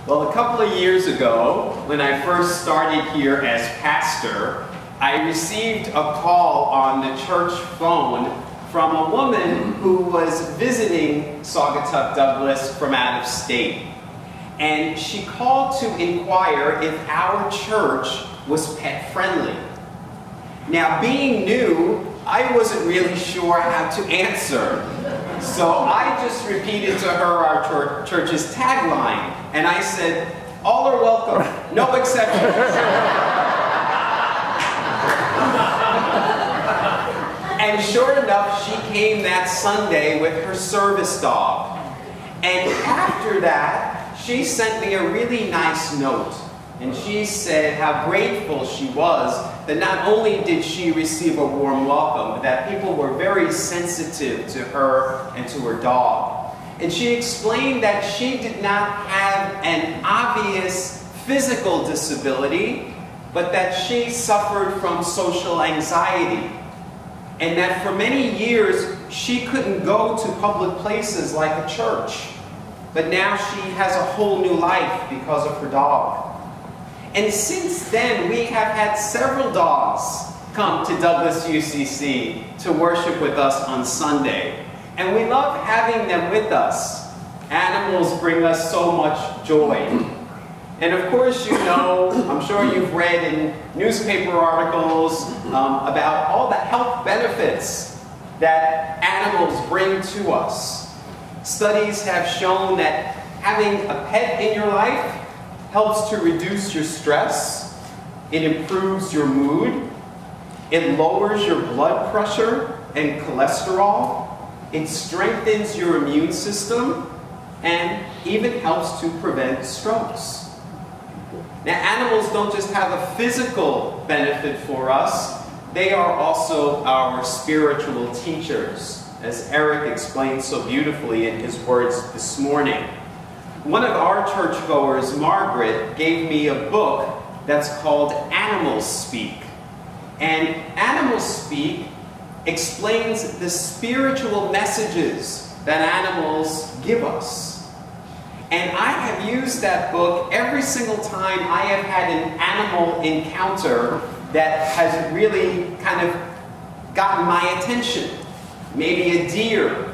Well, a couple of years ago, when I first started here as pastor, I received a call on the church phone from a woman who was visiting Saugatuck Douglas from out of state. And she called to inquire if our church was pet friendly. Now, being new, I wasn't really sure how to answer. So I just repeated to her our church's tagline, and I said, "All are welcome, no exceptions." And sure enough, she came that Sunday with her service dog. And after that, she sent me a really nice note. And she said how grateful she was that not only did she receive a warm welcome, but that people were very sensitive to her and to her dog. And she explained that she did not have an obvious physical disability, but that she suffered from social anxiety. And that for many years, she couldn't go to public places like a church. But now she has a whole new life because of her dog. And since then, we have had several dogs come to Douglas UCC to worship with us on Sunday. And we love having them with us. Animals bring us so much joy. And of course, you know, I'm sure you've read in newspaper articles about all the health benefits that animals bring to us. Studies have shown that having a pet in your life helps to reduce your stress, it improves your mood, it lowers your blood pressure and cholesterol, it strengthens your immune system, and even helps to prevent strokes. Now, animals don't just have a physical benefit for us, they are also our spiritual teachers, as Eric explained so beautifully in his words this morning. One of our churchgoers, Margaret, gave me a book that's called Animals Speak. And Animals Speak explains the spiritual messages that animals give us. And I have used that book every single time I have had an animal encounter that has really kind of gotten my attention. Maybe a deer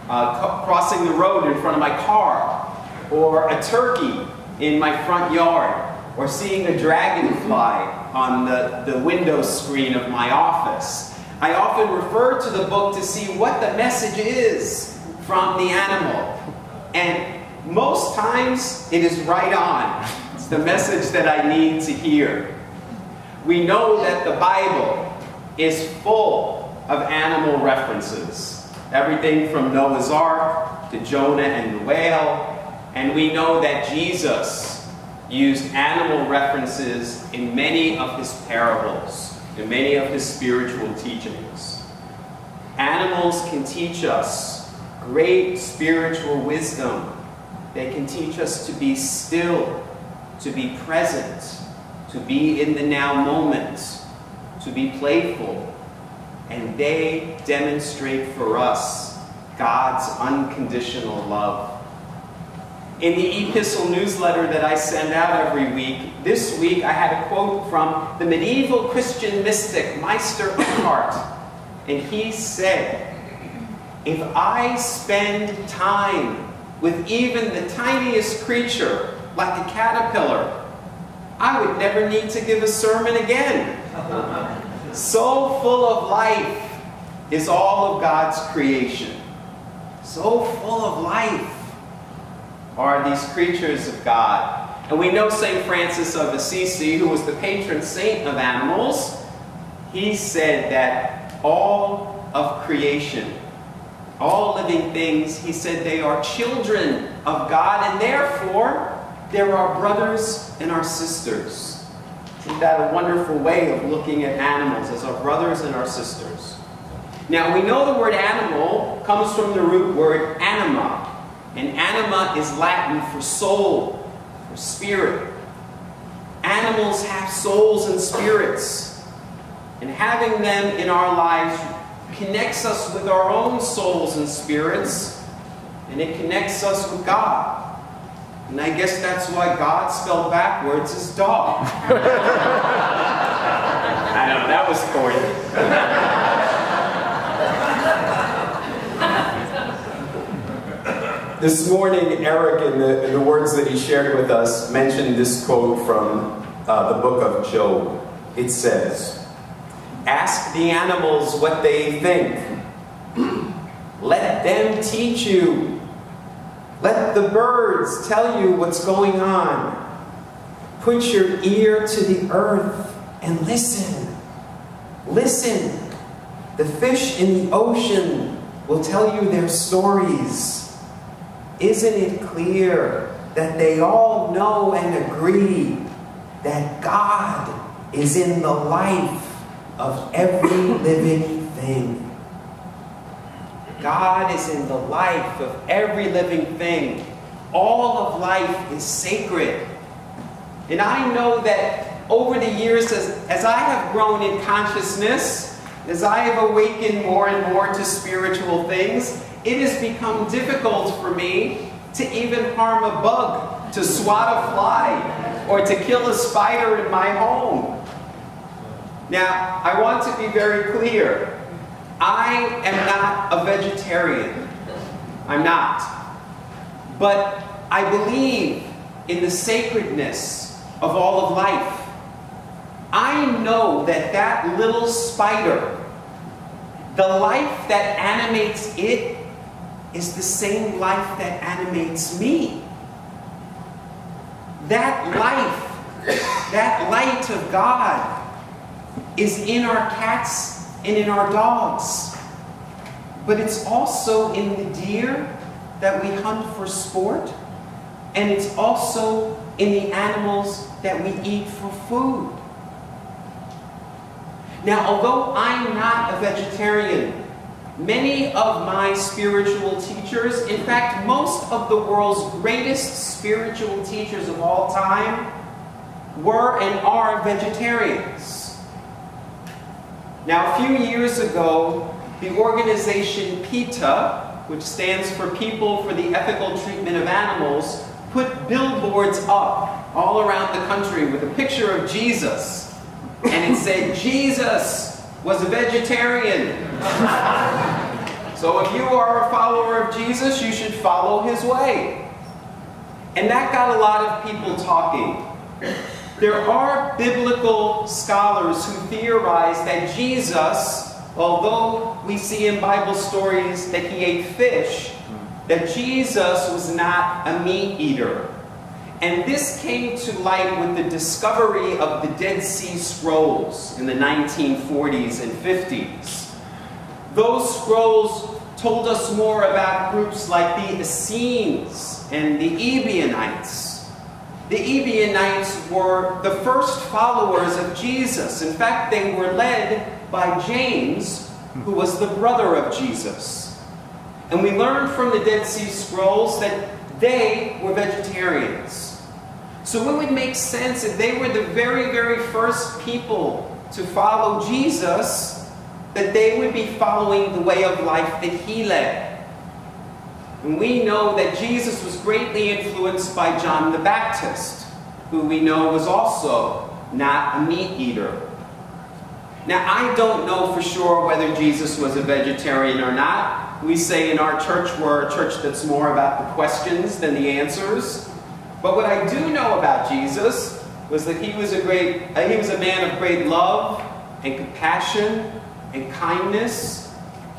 crossing the road in front of my car, or a turkey in my front yard, or seeing a dragonfly on the window screen of my office. I often refer to the book to see what the message is from the animal. And most times, it is right on. It's the message that I need to hear. We know that the Bible is full of animal references. Everything from Noah's Ark to Jonah and the whale. And we know that Jesus used animal references in many of his parables, in many of his spiritual teachings. Animals can teach us great spiritual wisdom. They can teach us to be still, to be present, to be in the now moment, to be playful. And they demonstrate for us God's unconditional love. In the epistle newsletter that I send out every week, this week I had a quote from the medieval Christian mystic Meister Eckhart. And he said, "If I spend time with even the tiniest creature, like a caterpillar, I would never need to give a sermon again." So full of life is all of God's creation. So full of life are these creatures of God. And we know St. Francis of Assisi, who was the patron saint of animals, he said that all of creation, all living things, he said they are children of God, and therefore they're our brothers and our sisters. Isn't that a wonderful way of looking at animals, as our brothers and our sisters? Now, we know the word animal comes from the root word anima. And anima is Latin for soul, for spirit. Animals have souls and spirits. And having them in our lives connects us with our own souls and spirits, and it connects us with God. And I guess that's why God spelled backwards is dog. I know, that was corny. This morning, Eric, in the words that he shared with us, mentioned this quote from the book of Job. It says, "Ask the animals what they think. Let them teach you. Let the birds tell you what's going on. Put your ear to the earth and listen. Listen. The fish in the ocean will tell you their stories. Isn't it clear that they all know and agree that God is in the life of every living thing?" God is in the life of every living thing. All of life is sacred. And I know that over the years, as I have grown in consciousness, as I have awakened more and more to spiritual things, it has become difficult for me to even harm a bug, to swat a fly, or to kill a spider in my home. Now, I want to be very clear. I am not a vegetarian. I'm not. But I believe in the sacredness of all of life. I know that that little spider, the life that animates it, is the same life that animates me. That life, that light of God, is in our cats and in our dogs. But it's also in the deer that we hunt for sport, and it's also in the animals that we eat for food. Now, although I'm not a vegetarian, many of my spiritual teachers, in fact, most of the world's greatest spiritual teachers of all time, were and are vegetarians. Now, a few years ago, the organization PETA, which stands for People for the Ethical Treatment of Animals, put billboards up all around the country with a picture of Jesus. And it said, "Jesus was a vegetarian." So if you are a follower of Jesus, you should follow his way. And that got a lot of people talking. There are biblical scholars who theorize that Jesus, although we see in Bible stories that he ate fish, that Jesus was not a meat eater. And this came to light with the discovery of the Dead Sea Scrolls in the 1940s and 50s. Those scrolls told us more about groups like the Essenes and the Ebionites. The Ebionites were the first followers of Jesus. In fact, they were led by James, who was the brother of Jesus. And we learned from the Dead Sea Scrolls that they were vegetarians. So it would make sense if they were the very, very first people to follow Jesus, that they would be following the way of life that he led. And we know that Jesus was greatly influenced by John the Baptist, who we know was also not a meat eater. Now, I don't know for sure whether Jesus was a vegetarian or not. We say in our church, we're a church that's more about the questions than the answers. But what I do know about Jesus was that he was a man of great love and compassion and kindness.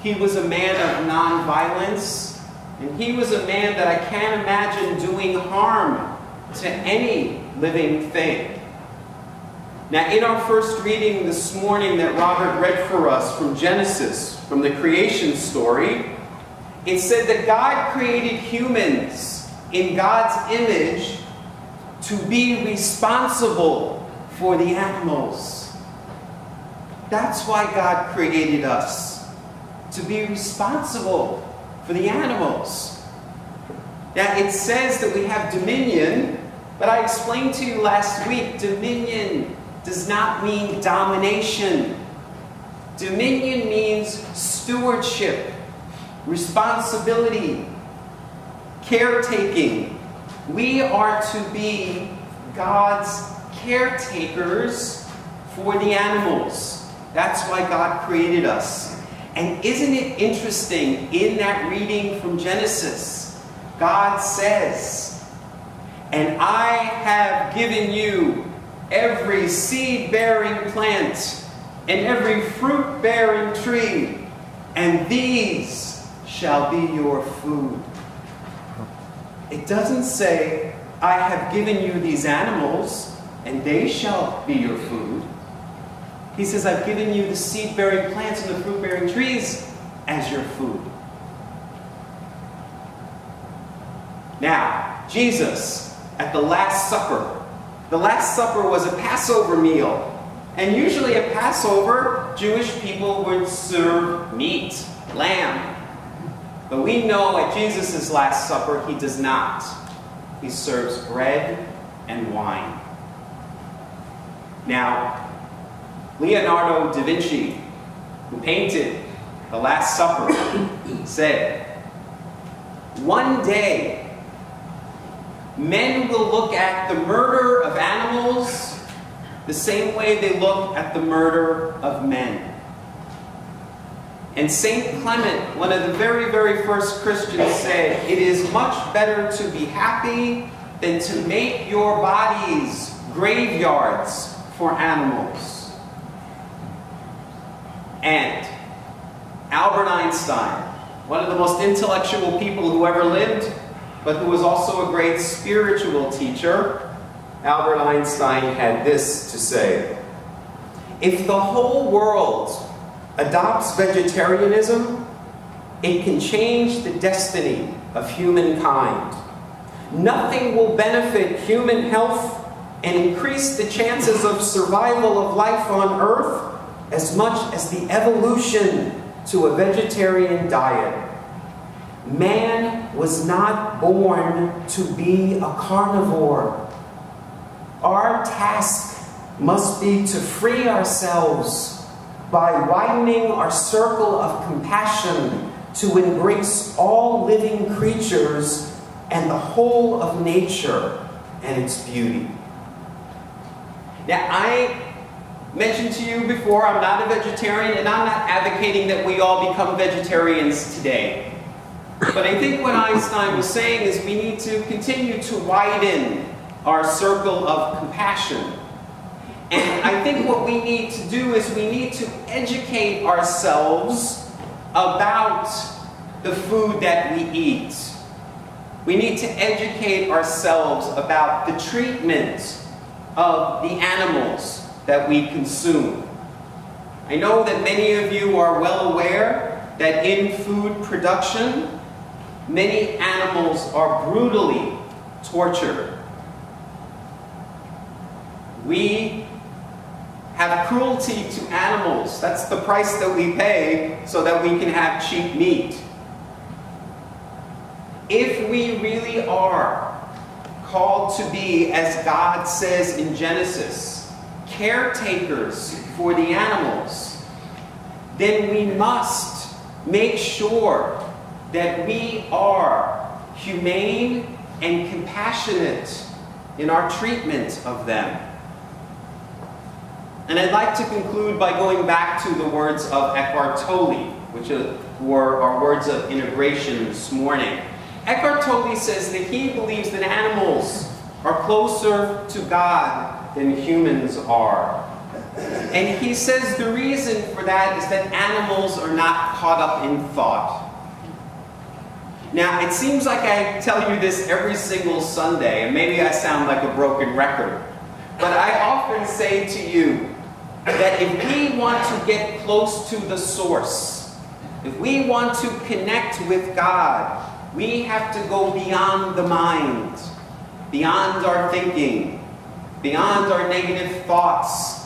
He was a man of nonviolence. And he was a man that I can't imagine doing harm to any living thing. Now, in our first reading this morning that Robert read for us from Genesis, from the creation story, it said that God created humans in God's image to be responsible for the animals. That's why God created us, to be responsible for the animals. Now, it says that we have dominion, but I explained to you last week, dominion does not mean domination. Dominion means stewardship, responsibility, caretaking, We are to be God's caretakers for the animals. That's why God created us. And isn't it interesting, in that reading from Genesis, God says, "And I have given you every seed-bearing plant and every fruit-bearing tree, and these shall be your food." It doesn't say, "I have given you these animals, and they shall be your food." He says, "I've given you the seed-bearing plants and the fruit-bearing trees as your food." Now, Jesus, at the Last Supper. The Last Supper was a Passover meal. And usually at Passover, Jewish people would serve meat, lamb. But we know at Jesus' Last Supper, he does not. He serves bread and wine. Now, Leonardo da Vinci, who painted the Last Supper, said, "One day, men will look at the murder of animals the same way they look at the murder of men." And St. Clement, one of the very, very first Christians, said, "It is much better to be happy than to make your bodies graveyards for animals." And Albert Einstein, one of the most intellectual people who ever lived, but who was also a great spiritual teacher, Albert Einstein had this to say: "If the whole world adopts vegetarianism, it can change the destiny of humankind. Nothing will benefit human health and increase the chances of survival of life on Earth as much as the evolution to a vegetarian diet. Man was not born to be a carnivore. Our task must be to free ourselves by widening our circle of compassion to embrace all living creatures and the whole of nature and its beauty." Now, I mentioned to you before, I'm not a vegetarian, and I'm not advocating that we all become vegetarians today. But I think what Einstein was saying is we need to continue to widen our circle of compassion. And I think what we need to do is we need to educate ourselves about the food that we eat. We need to educate ourselves about the treatment of the animals that we consume. I know that many of you are well aware that in food production, many animals are brutally tortured. We have cruelty to animals. That's the price that we pay so that we can have cheap meat. If we really are called to be, as God says in Genesis, caretakers for the animals, then we must make sure that we are humane and compassionate in our treatment of them. And I'd like to conclude by going back to the words of Eckhart Tolle, which were our words of integration this morning. Eckhart Tolle says that he believes that animals are closer to God than humans are. And he says the reason for that is that animals are not caught up in thought. Now, it seems like I tell you this every single Sunday, and maybe I sound like a broken record, but I often say to you that if we want to get close to the source, if we want to connect with God, we have to go beyond the mind, beyond our thinking, beyond our negative thoughts,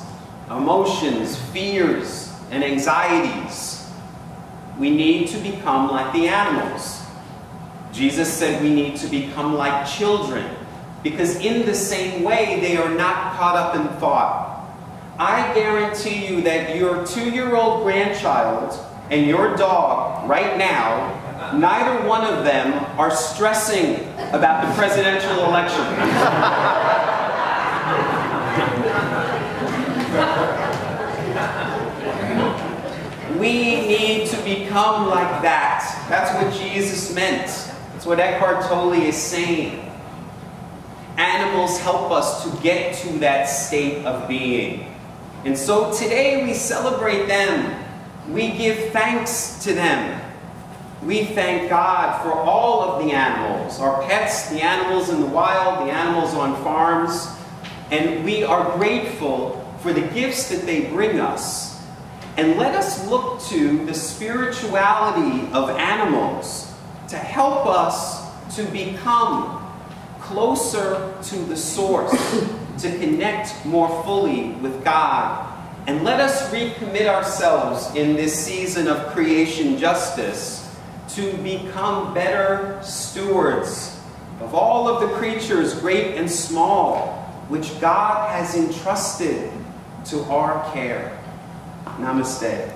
emotions, fears, and anxieties. We need to become like the animals. Jesus said we need to become like children, because in the same way they are not caught up in thought. I guarantee you that your 2-year-old grandchild and your dog right now, neither one of them are stressing about the presidential election. We need to become like that. That's what Jesus meant. That's what Eckhart Tolle is saying. Animals help us to get to that state of being. And so today we celebrate them. We give thanks to them. We thank God for all of the animals, our pets, the animals in the wild, the animals on farms. And we are grateful for the gifts that they bring us. And let us look to the spirituality of animals to help us to become closer to the source, to connect more fully with God. And let us recommit ourselves in this season of creation justice to become better stewards of all of the creatures, great and small, which God has entrusted to our care. Namaste.